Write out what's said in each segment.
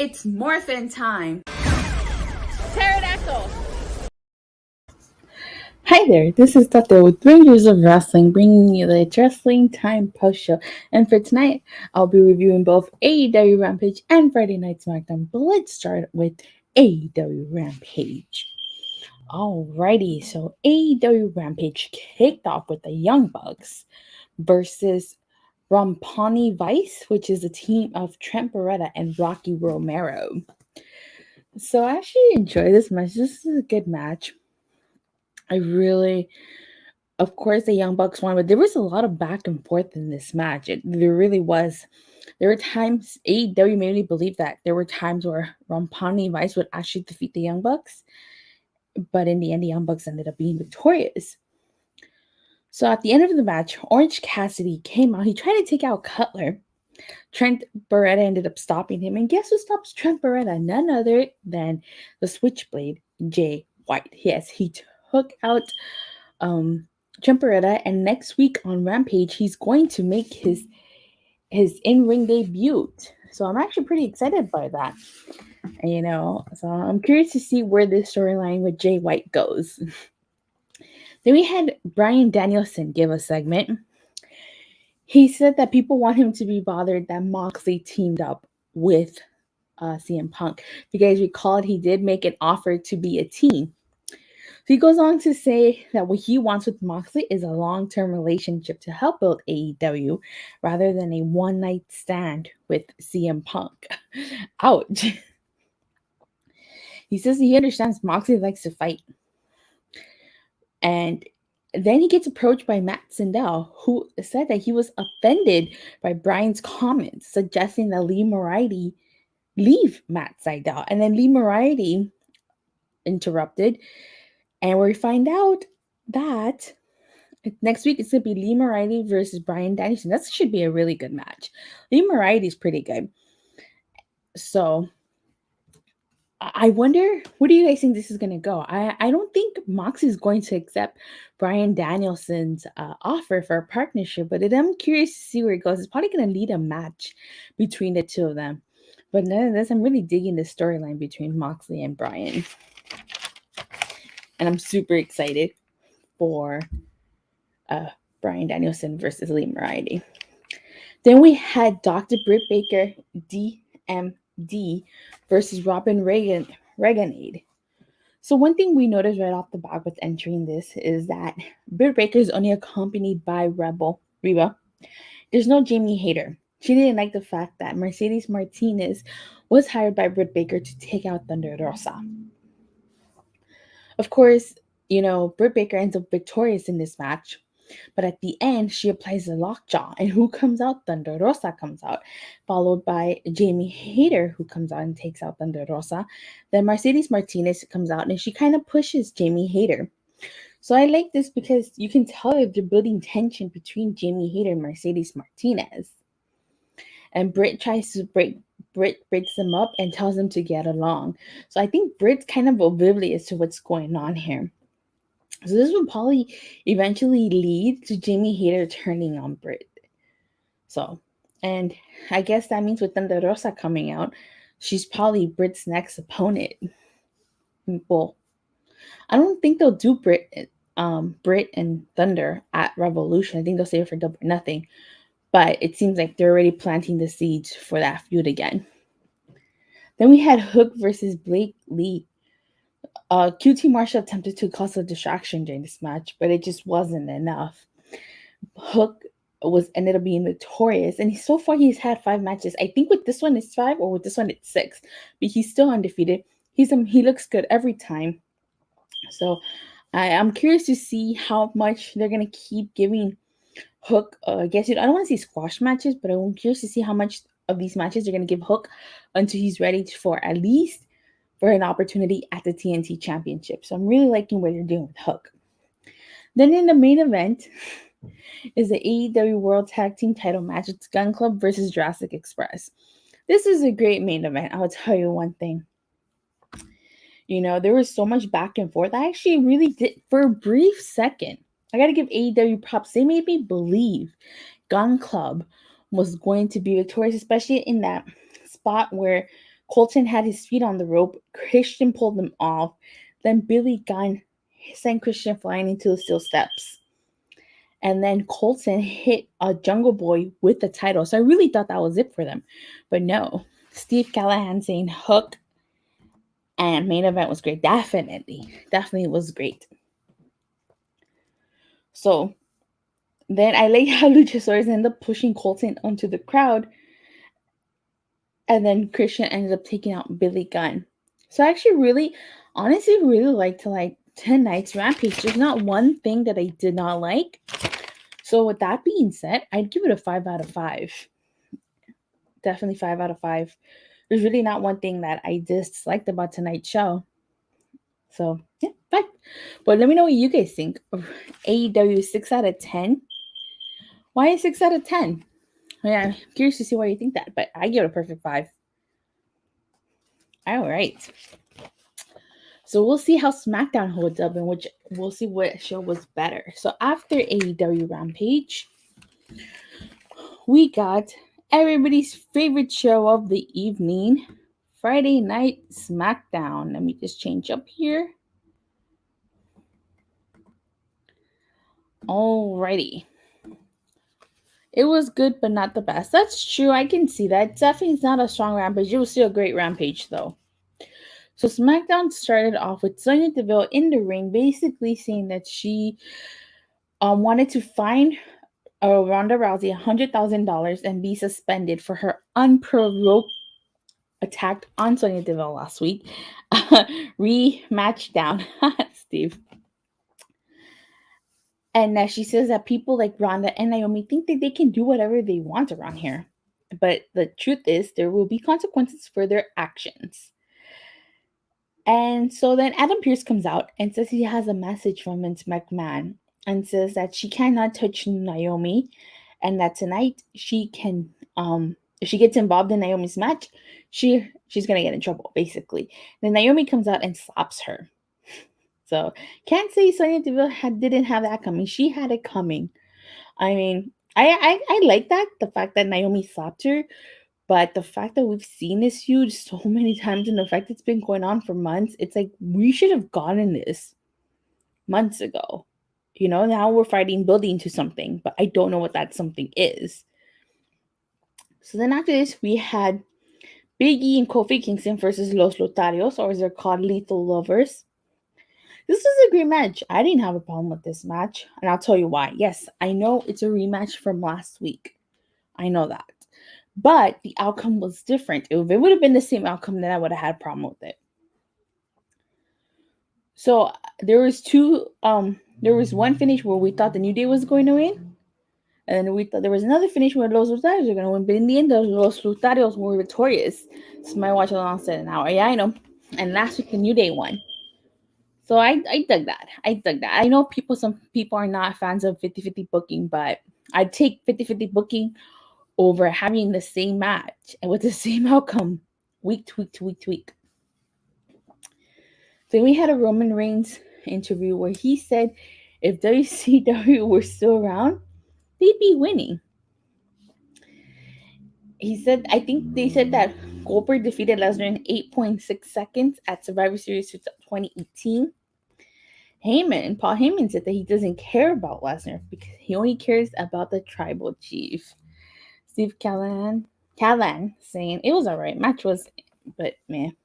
It's morphin' time. Pterodactyl. Hi there, this is Datila with 3 Years of Wrestling, bringing you the Wrestling Time post show. And for tonight, I'll be reviewing both AEW Rampage and Friday Night Smackdown. But let's start with AEW Rampage. Alrighty, so AEW Rampage kicked off with the Young Bucks versus Roppongi Vice, which is a team of Trent Beretta and Rocky Romero. So I actually enjoy this match. This is a good match. Of course, the Young Bucks won, but there was a lot of back and forth in this match. There really was. There were times AEW made me believe that there were times where Roppongi Vice would actually defeat the Young Bucks, but in the end, the Young Bucks ended up being victorious. So at the end of the match, Orange Cassidy came out. He tried to take out Cutler. Trent Beretta ended up stopping him, and guess who stops Trent Beretta? None other than the Switchblade, Jay White. Yes, he took out Trent Beretta, and next week on Rampage, he's going to make his in-ring debut. So I'm actually pretty excited by that. And, so I'm curious to see where this storyline with Jay White goes. Then we had Bryan Danielson give a segment. He said that people want him to be bothered that Moxley teamed up with CM Punk. If you guys recall, he did make an offer to be a team. So he goes on to say that what he wants with Moxley is a long-term relationship to help build AEW rather than a one-night stand with CM Punk. Ouch. He says he understands Moxley likes to fight. And then he gets approached by Matt Sydal, who said that he was offended by Bryan's comments, suggesting that Lee Moriarty leave Matt Sydal. And then Lee Moriarty interrupted. And we find out that next week it's going to be Lee Moriarty versus Bryan Danielson. That should be a really good match. Lee Moriarty is pretty good. So I wonder, what do you guys think this is going to go? I don't think Moxley is going to accept Bryan Danielson's offer for a partnership, but I'm curious to see where it goes. It's probably going to lead a match between the two of them. But nonetheless, I'm really digging the storyline between Moxley and Bryan. And I'm super excited for Bryan Danielson versus Lee Moriarty. Then we had Dr. Britt Baker, DMD, versus Robyn Renegade. So one thing we noticed right off the bat with entering this is that Britt Baker is only accompanied by Reba. There's no Jamie Hayter. She didn't like the fact that Mercedes Martinez was hired by Britt Baker to take out Thunder Rosa. Of course, Britt Baker ends up victorious in this match. But at the end, she applies the lockjaw. And who comes out? Thunder Rosa comes out. Followed by Jamie Hayter, who comes out and takes out Thunder Rosa. Then Mercedes Martinez comes out and she kind of pushes Jamie Hayter. So I like this because you can tell that they're building tension between Jamie Hayter and Mercedes Martinez. And Britt tries to Britt breaks them up and tells them to get along. So I think Britt's kind of oblivious to what's going on here. So this will probably eventually lead to Jamie Hayter turning on Britt. So, and I guess that means with Thunder Rosa coming out, she's probably Britt's next opponent. Well, I don't think they'll do Britt and Thunder at Revolution. I think they'll save it for Double or Nothing. But it seems like they're already planting the seeds for that feud again. Then we had Hook versus Blake Lee. QT Marshall attempted to cause a distraction during this match, but it just wasn't enough. Hook ended up being victorious, and so far he's had 5 matches. I think with this one it's 5, or with this one it's 6, but he's still undefeated. He looks good every time. So I'm curious to see how much they're gonna keep giving Hook. I don't want to say squash matches, but I'm curious to see how much of these matches they're gonna give Hook until he's ready for at least for an opportunity at the TNT Championship. So I'm really liking what they're doing with Hook. Then in the main event is the AEW World Tag Team title match. It's Gun Club versus Jurassic Express. This is a great main event. I'll tell you one thing. There was so much back and forth. I actually really did, for a brief second, I got to give AEW props. They made me believe Gun Club was going to be victorious, especially in that spot where Colton had his feet on the rope. Christian pulled him off. Then Billy Gunn sent Christian flying into the steel steps. And then Colton hit a Jungle Boy with the title. So I really thought that was it for them. But no. Steve Callahan saying hook. And main event was great. Definitely was great. So then I like how Luchasaurus ended up pushing Colton onto the crowd. And then Christian ended up taking out Billy Gunn. So I actually honestly liked tonight's Rampage. There's not one thing that I did not like. So with that being said, I'd give it a 5 out of 5. Definitely 5 out of 5. There's really not one thing that I disliked about tonight's show. So, yeah, 5. But let me know what you guys think. AEW 6 out of 10. Why is 6 out of 10? Yeah, I'm curious to see why you think that. But I give it a perfect 5. All right. So we'll see how Smackdown holds up and we'll see what show was better. So after AEW Rampage, we got everybody's favorite show of the evening, Friday Night Smackdown. Let me just change up here. Alrighty. It was good, but not the best. That's true. I can see that. Definitely is not a strong Rampage. It was still a great Rampage, though. So SmackDown started off with Sonya Deville in the ring, basically saying that she wanted to fine Ronda Rousey $100,000 and be suspended for her unprovoked attack on Sonya Deville last week. Rematch down, Steve. And she says that people like Ronda and Naomi think that they can do whatever they want around here. But the truth is, there will be consequences for their actions. And so then Adam Pearce comes out and says he has a message from Vince McMahon and says that she cannot touch Naomi and that tonight she can, if she gets involved in Naomi's match, she's going to get in trouble, basically. Then Naomi comes out and slaps her. So can't say Sonya Deville didn't have that coming. She had it coming. I mean, I like that, the fact that Naomi slapped her. But the fact that we've seen this feud so many times and the fact it's been going on for months, it's like we should have gotten this months ago. You know, now we're building to something, but I don't know what that something is. So then after this, we had Big E and Kofi Kingston versus Los Luttarios, or as they're called, Lethal Lovers. This was a great match. I didn't have a problem with this match, and I'll tell you why. Yes, I know it's a rematch from last week. I know that. But the outcome was different. If it would have been the same outcome, then I would have had a problem with it. So there was one finish where we thought the New Day was going to win. And we thought there was another finish where Los Luttarios were going to win. But in the end, the Los Luttarios were victorious. So my watch along said an hour. Yeah, I know. And last week, the New Day won. So I dug that. I know some people are not fans of 50-50 booking, but I'd take 50-50 booking over having the same match and with the same outcome week to week to week to week. Then we had a Roman Reigns interview where he said if WCW were still around, they'd be winning. He said, I think they said that Goldberg defeated Lesnar in 8.6 seconds at Survivor Series 2018. Paul Heyman said that he doesn't care about Lesnar because he only cares about the tribal chief. Steve Callahan saying it was alright. Match was, but man.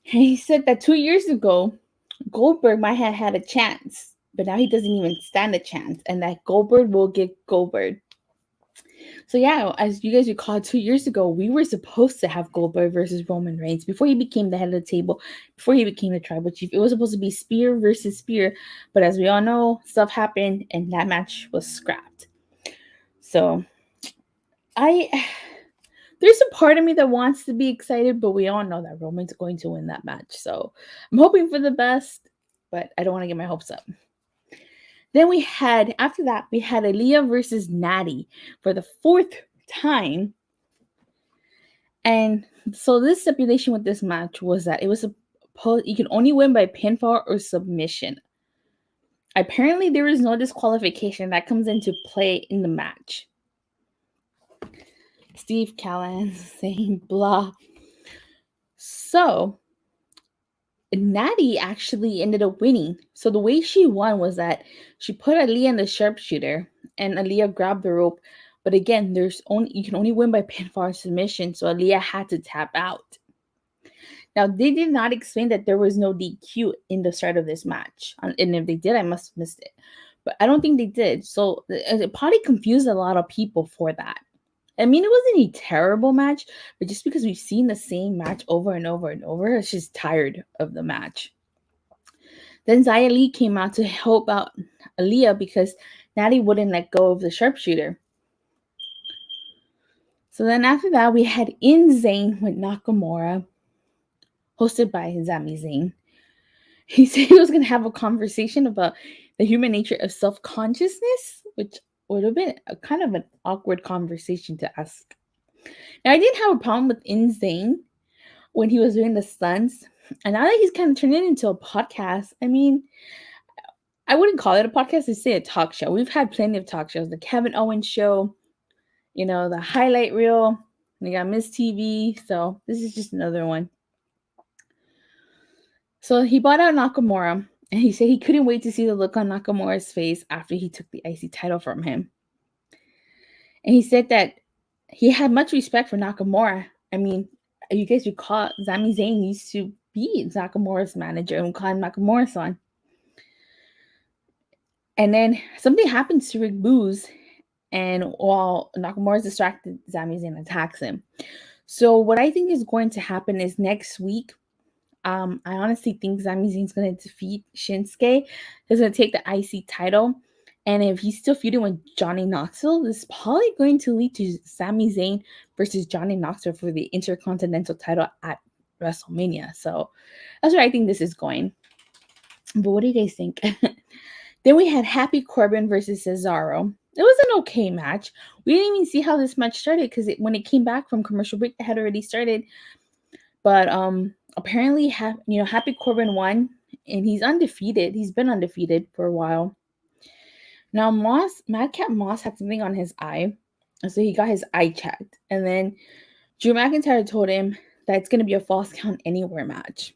He said that 2 years ago, Goldberg might have had a chance, but now he doesn't even stand a chance, and that Goldberg will get Goldberg. So yeah, as you guys recall, 2 years ago, we were supposed to have Goldberg versus Roman Reigns before he became the head of the table, before he became the tribal chief. It was supposed to be Spear versus Spear, but as we all know, stuff happened, and that match was scrapped. So there's a part of me that wants to be excited, but we all know that Roman's going to win that match. So I'm hoping for the best, but I don't want to get my hopes up. Then after that, we had Aliyah versus Natty for the 4th time. And so this stipulation with this match was that it was you can only win by pinfall or submission. Apparently, there is no disqualification that comes into play in the match. Steve Callahan saying blah. So Natty actually ended up winning. So the way she won was that she put Aliyah in the sharpshooter, and Aliyah grabbed the rope. But again, you can only win by pinfall or submission, so Aliyah had to tap out. Now they did not explain that there was no DQ in the start of this match, and if they did, I must have missed it. But I don't think they did. So it probably confused a lot of people for that. I mean, it wasn't a terrible match, but just because we've seen the same match over and over and over, it's just tired of the match. Then Xia Li came out to help out Aliyah because Natty wouldn't let go of the sharpshooter. So then after that, we had In-Zayn with Nakamura, hosted by Sami Zayn. He said he was going to have a conversation about the human nature of self-consciousness, which would have been a kind of an awkward conversation to ask. Now, I didn't have a problem with In-Zayn when he was doing the stunts, and now that he's kind of turned it into a podcast, I mean, I wouldn't call it a podcast, I'd say a talk show. We've had plenty of talk shows, the Kevin Owens show, the highlight reel, we got Miss TV, so this is just another one. So he bought out Nakamura, and he said he couldn't wait to see the look on Nakamura's face after he took the IC title from him. And he said that he had much respect for Nakamura. I mean, you guys recall Sami Zayn used to be Nakamura's manager and call him Nakamura-san. And then something happens to Rick Boogs, and while Nakamura's distracted, Sami Zayn attacks him. So what I think is going to happen is next week, I honestly think Sami Zayn's going to defeat Shinsuke. He's going to take the IC title. And if he's still feuding with Johnny Knoxville, this is probably going to lead to Sami Zayn versus Johnny Knoxville for the Intercontinental title at WrestleMania. So that's where I think this is going. But what do you guys think? Then we had Happy Corbin versus Cesaro. It was an okay match. We didn't even see how this match started because when it came back from commercial break, it had already started. But apparently, Happy Corbin won, and he's undefeated. He's been undefeated for a while. Now, Madcap Moss had something on his eye, so he got his eye checked. And then Drew McIntyre told him that it's going to be a Falls Count Anywhere match.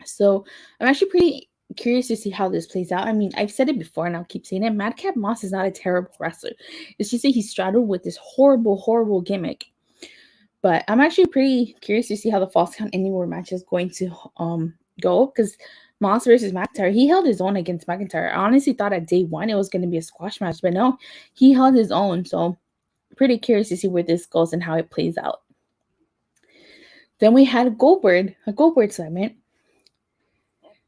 So I'm actually pretty curious to see how this plays out. I mean, I've said it before, and I'll keep saying it. Madcap Moss is not a terrible wrestler. It's just that he straddled with this horrible, horrible gimmick. But I'm actually pretty curious to see how the Falls Count Anywhere match is going to go, because Moss versus McIntyre, he held his own against McIntyre. I honestly thought at day one it was going to be a squash match, but no, he held his own. So pretty curious to see where this goes and how it plays out. Then we had a Goldberg segment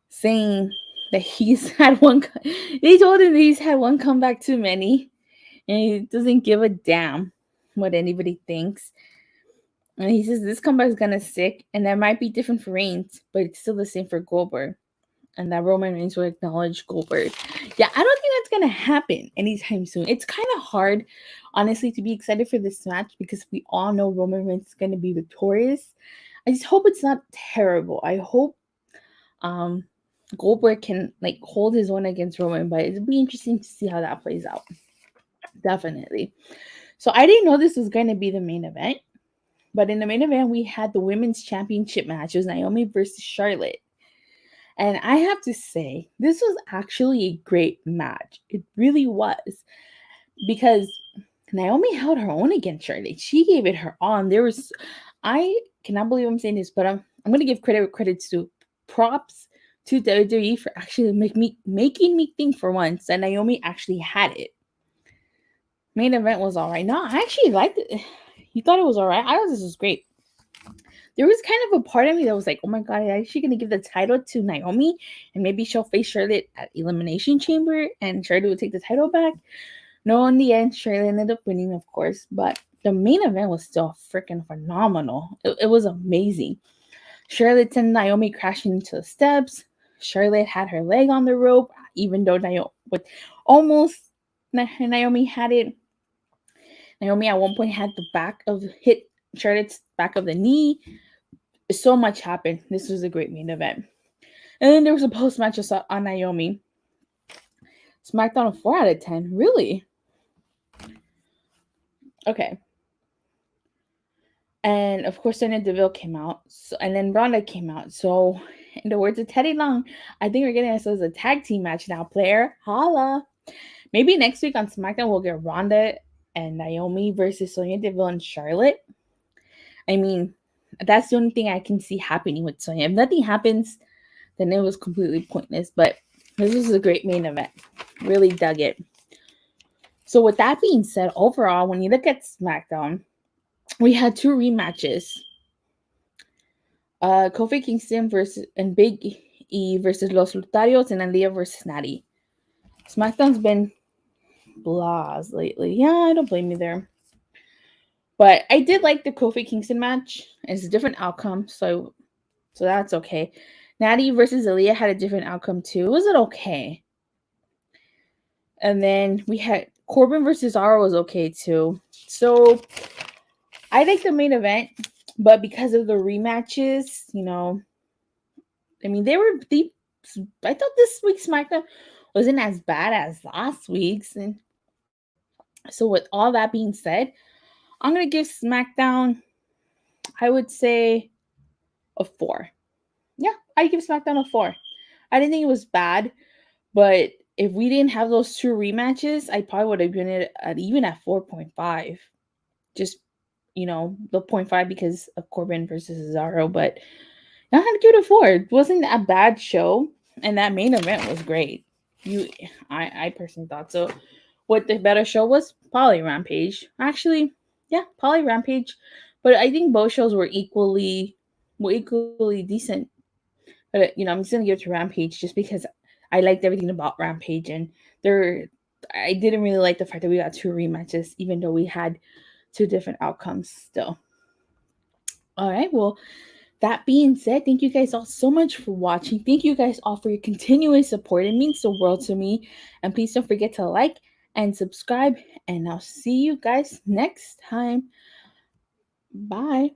saying that he's had one. They told him that he's had one comeback too many, and he doesn't give a damn what anybody thinks. And he says this comeback is gonna stick, and that might be different for Reigns, but it's still the same for Goldberg. And that Roman Reigns will acknowledge Goldberg. Yeah, I don't think that's gonna happen anytime soon. It's kind of hard, honestly, to be excited for this match because we all know Roman Reigns is gonna be victorious. I just hope it's not terrible. I hope Goldberg can hold his own against Roman, but it'll be interesting to see how that plays out. Definitely. So I didn't know this was going to be the main event, but in the main event we had the women's championship match. It was Naomi versus Charlotte, and I have to say this was actually a great match. It really was, because Naomi held her own against Charlotte. She gave it her all. And I cannot believe I'm saying this, but I'm going to give credits to props to WWE for actually making me think for once that Naomi actually had it. Main event was all right. No, I actually liked it. You thought it was all right? I thought this was great. There was kind of a part of me that was like, oh my God, I'm actually going to give the title to Naomi, and maybe she'll face Charlotte at Elimination Chamber, and Charlotte will take the title back. No, in the end, Charlotte ended up winning, of course, but the main event was still freaking phenomenal. It was amazing. Charlotte sent Naomi crashing into the steps. Charlotte had her leg on the rope, even though Naomi had it. Naomi at one point had hit Charlotte's back of the knee. So much happened. This was a great main event. And then there was a post-match on Naomi. Smackdown a 4 out of 10. Really? Okay. And of course, Sonya Deville came out. And then Ronda came out. So, in the words of Teddy Long, I think we're getting ourselves a tag team match now. Flair, holla. Maybe next week on SmackDown, we'll get Ronda and Naomi versus Sonya Deville and Charlotte. I mean, that's the only thing I can see happening with Sonya. If nothing happens, then it was completely pointless. But this was a great main event. Really dug it. So with that being said, overall, when you look at SmackDown, we had 2 rematches. Kofi Kingston and Big E versus Los Luttarios, and Aliyah versus Natty. SmackDown's been blahs lately. Yeah, I don't blame you there. But I did like the Kofi Kingston match. It's a different outcome, so that's okay. Natty versus Aliyah had a different outcome too. Was it okay? And then we had Corbin versus Cesaro was okay too. So I like the main event, but because of the rematches, I mean, I thought this week's SmackDown wasn't as bad as last week's. And so with all that being said, I'm going to give SmackDown, I would say, a 4. Yeah, I give SmackDown a 4. I didn't think it was bad, but if we didn't have those 2 rematches, I probably would have given it even at 4.5. Just, the 0.5 because of Corbin versus Cesaro, but I had to give it a 4. It wasn't a bad show, and that main event was great. I personally thought so. What the better show was? Probably Rampage. Actually, yeah, probably Rampage. But I think both shows were equally decent. But I'm just gonna give it to Rampage just because I liked everything about Rampage, and I didn't really like the fact that we got 2 rematches, even though we had 2 different outcomes still. All right, well, that being said, thank you guys all so much for watching. Thank you guys all for your continuous support. It means the world to me. And please don't forget to like and subscribe. And I'll see you guys next time. Bye.